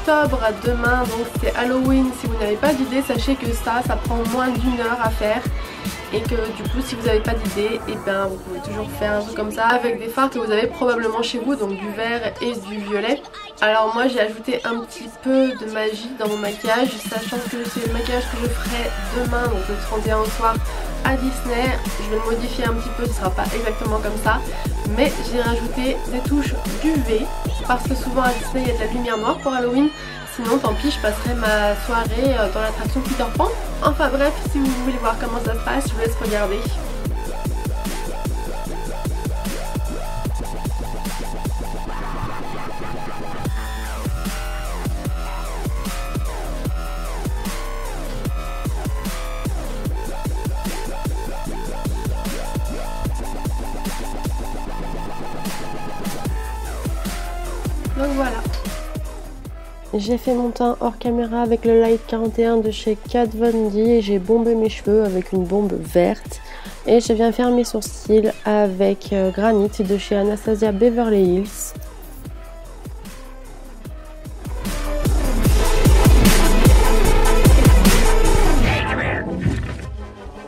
octobre demain, donc c'est Halloween. Si vous n'avez pas d'idée, sachez que ça prend moins d'1 heure à faire. Et que du coup si vous n'avez pas d'idée, et ben vous pouvez toujours faire un truc comme ça avec des fards que vous avez probablement chez vous, donc du vert et du violet. Alors moi j'ai ajouté un petit peu de magie dans mon maquillage, sachant que c'est le maquillage que je ferai demain, donc le 31 au soir à Disney. Je vais le modifier un petit peu, ce sera pas exactement comme ça, mais j'ai rajouté des touches d'UV parce que souvent à Disney il y a de la lumière noire pour Halloween. Sinon tant pis, je passerai ma soirée dans l'attraction Peter Pan. Enfin bref, si vous voulez voir comment ça se passe, je vous laisse regarder. Donc voilà. J'ai fait mon teint hors caméra avec le Light 41 de chez Kat Von D et j'ai bombé mes cheveux avec une bombe verte. Et je viens faire mes sourcils avec Granite de chez Anastasia Beverly Hills.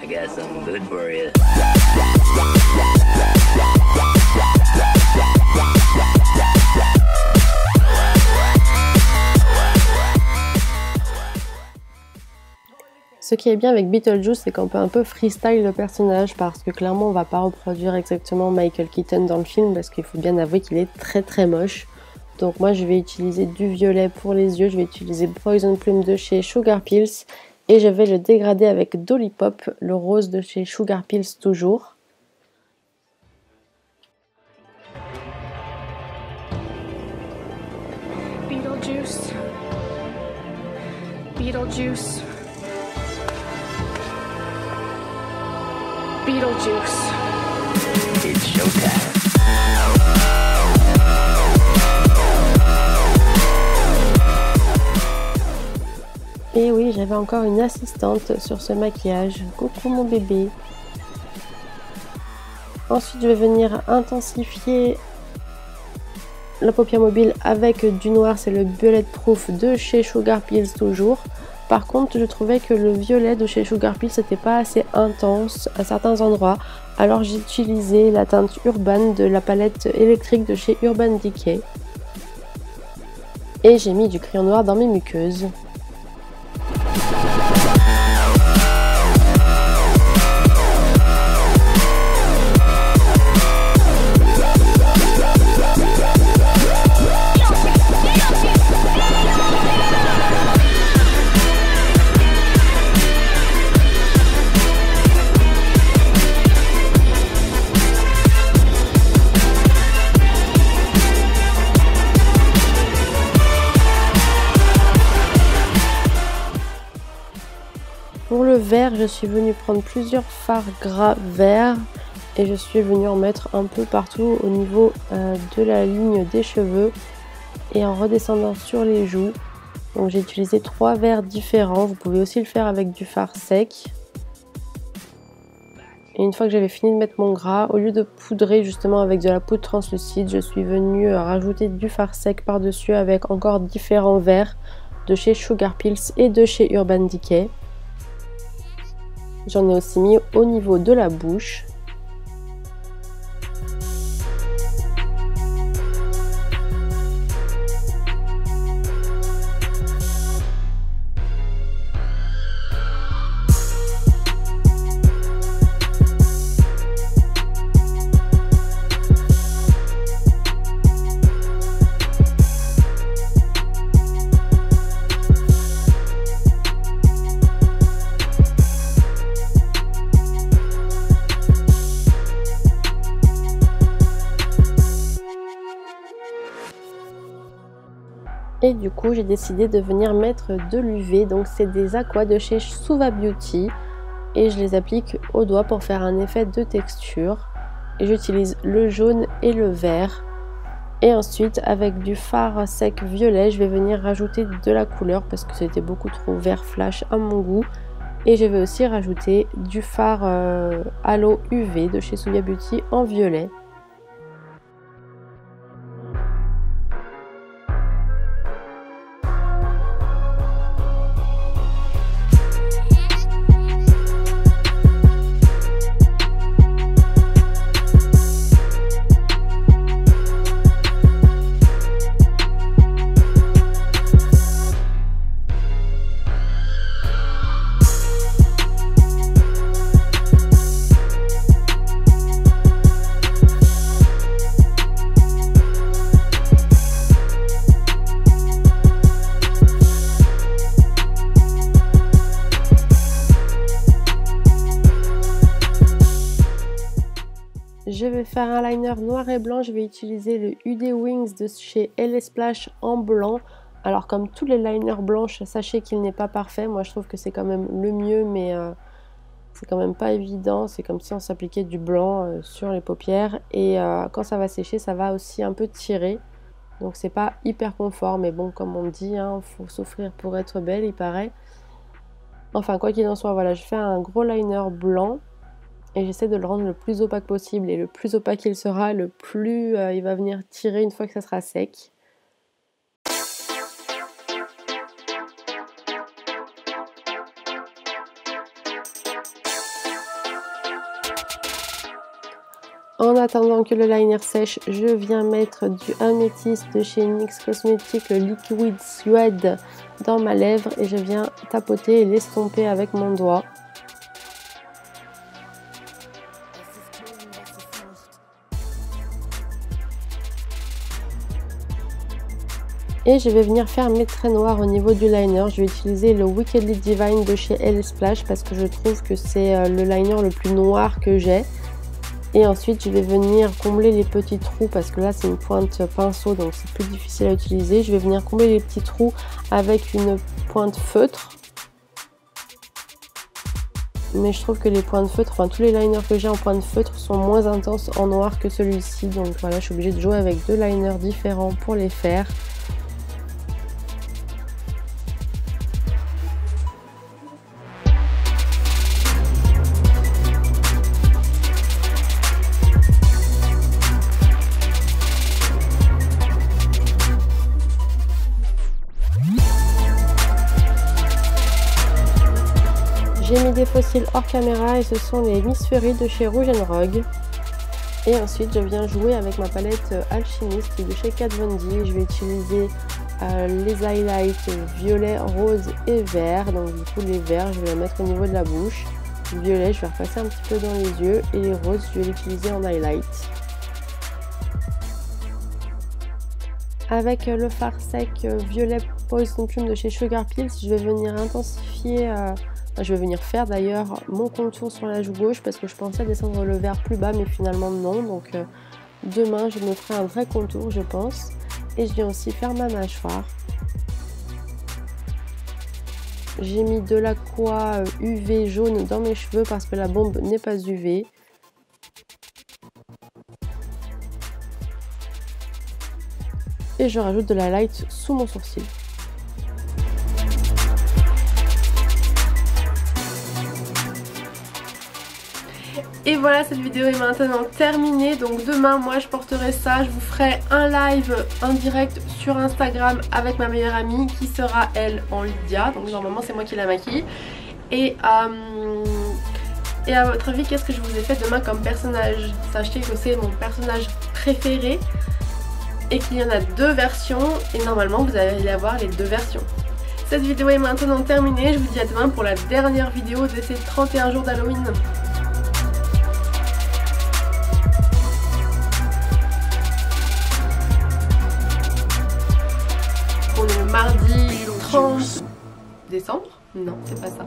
I got something good for you. Ce qui est bien avec Beetlejuice, c'est qu'on peut un peu freestyle le personnage parce que clairement on va pas reproduire exactement Michael Keaton dans le film parce qu'il faut bien avouer qu'il est très moche. Donc moi je vais utiliser du violet pour les yeux, je vais utiliser Poison Plume de chez Sugar Pills et je vais le dégrader avec Dolly Pop, le rose de chez Sugar Pills toujours. Beetlejuice. Beetlejuice. Beetlejuice. It's showtime. Et oui, j'avais encore une assistante sur ce maquillage. Coucou mon bébé. Ensuite, je vais venir intensifier la paupière mobile avec du noir. C'est le Bulletproof de chez Sugar Pills toujours. Par contre, je trouvais que le violet de chez Sugar Pills n'était pas assez intense à certains endroits. Alors j'ai utilisé la teinte Urban de la palette électrique de chez Urban Decay. Et j'ai mis du crayon noir dans mes muqueuses. Pour le vert, je suis venue prendre plusieurs fards gras verts et je suis venue en mettre un peu partout au niveau de la ligne des cheveux et en redescendant sur les joues. Donc j'ai utilisé 3 verts différents, vous pouvez aussi le faire avec du fard sec. Et une fois que j'avais fini de mettre mon gras, au lieu de poudrer justement avec de la poudre translucide, je suis venue rajouter du fard sec par-dessus avec encore différents verts de chez Sugar Pills et de chez Urban Decay. J'en ai aussi mis au niveau de la bouche. Et du coup j'ai décidé de venir mettre de l'UV, donc c'est des aquas de chez Suva Beauty et je les applique au doigt pour faire un effet de texture. Et j'utilise le jaune et le vert. Et ensuite avec du fard sec violet je vais venir rajouter de la couleur parce que c'était beaucoup trop vert flash à mon goût. Et je vais aussi rajouter du fard Halo UV de chez Suva Beauty en violet. Je vais faire un liner noir et blanc. Je vais utiliser le UD Wings de chez LA Splash en blanc. Alors comme tous les liners blanches, sachez qu'il n'est pas parfait. Moi je trouve que c'est quand même le mieux, mais c'est quand même pas évident. C'est comme si on s'appliquait du blanc sur les paupières. Et quand ça va sécher, ça va aussi un peu tirer. Donc c'est pas hyper confort, mais bon, comme on dit, hein, faut s'offrir pour être belle, il paraît. Enfin, quoi qu'il en soit, voilà, je fais un gros liner blanc et j'essaie de le rendre le plus opaque possible. Et le plus opaque il sera, le plus il va venir tirer une fois que ça sera sec. En attendant que le liner sèche, je viens mettre du améthyste de chez NYX Cosmetics, le Liquid Suede, dans ma lèvre et je viens tapoter et l'estomper avec mon doigt. Et je vais venir faire mes traits noirs au niveau du liner. Je vais utiliser le Wickedly Divine de chez LA Splash parce que je trouve que c'est le liner le plus noir que j'ai. Et ensuite je vais venir combler les petits trous parce que là c'est une pointe pinceau donc c'est plus difficile à utiliser. Je vais venir combler les petits trous avec une pointe feutre. Mais je trouve que les points de feutre, enfin tous les liners que j'ai en pointe feutre sont moins intenses en noir que celui-ci. Donc voilà, je suis obligée de jouer avec deux liners différents pour les faire. J'ai mis des fossiles hors caméra et ce sont les Miss Fury de chez Rouge & Rogue. Et ensuite je viens jouer avec ma palette Alchimiste de chez Kat Von D. Je vais utiliser les highlights violet, rose et vert. Donc du coup les verts je vais les mettre au niveau de la bouche. Le violet je vais repasser un petit peu dans les yeux et les roses je vais l'utiliser en highlight. Avec le fard sec violet Poison Plume de chez Sugar Pills, je vais venir intensifier... je vais venir faire d'ailleurs mon contour sur la joue gauche parce que je pensais descendre le vert plus bas mais finalement non. Donc demain je me ferai un vrai contour je pense. Et je viens aussi faire ma mâchoire. J'ai mis de l'aqua UV jaune dans mes cheveux parce que la bombe n'est pas UV. Et je rajoute de la light sous mon sourcil. Et voilà, cette vidéo est maintenant terminée. Donc demain, moi je porterai ça. Je vous ferai un live en direct sur Instagram avec ma meilleure amie qui sera elle en Lydia. Donc normalement c'est moi qui la maquille. Et à votre avis, qu'est-ce que je vous ai fait demain comme personnage? Sachez que c'est mon personnage préféré et qu'il y en a deux versions. Et normalement vous allez avoir les deux versions. Cette vidéo est maintenant terminée. Je vous dis à demain pour la dernière vidéo de ces 31 jours d'Halloween. On est le mardi 30 décembre. Non, c'est pas ça.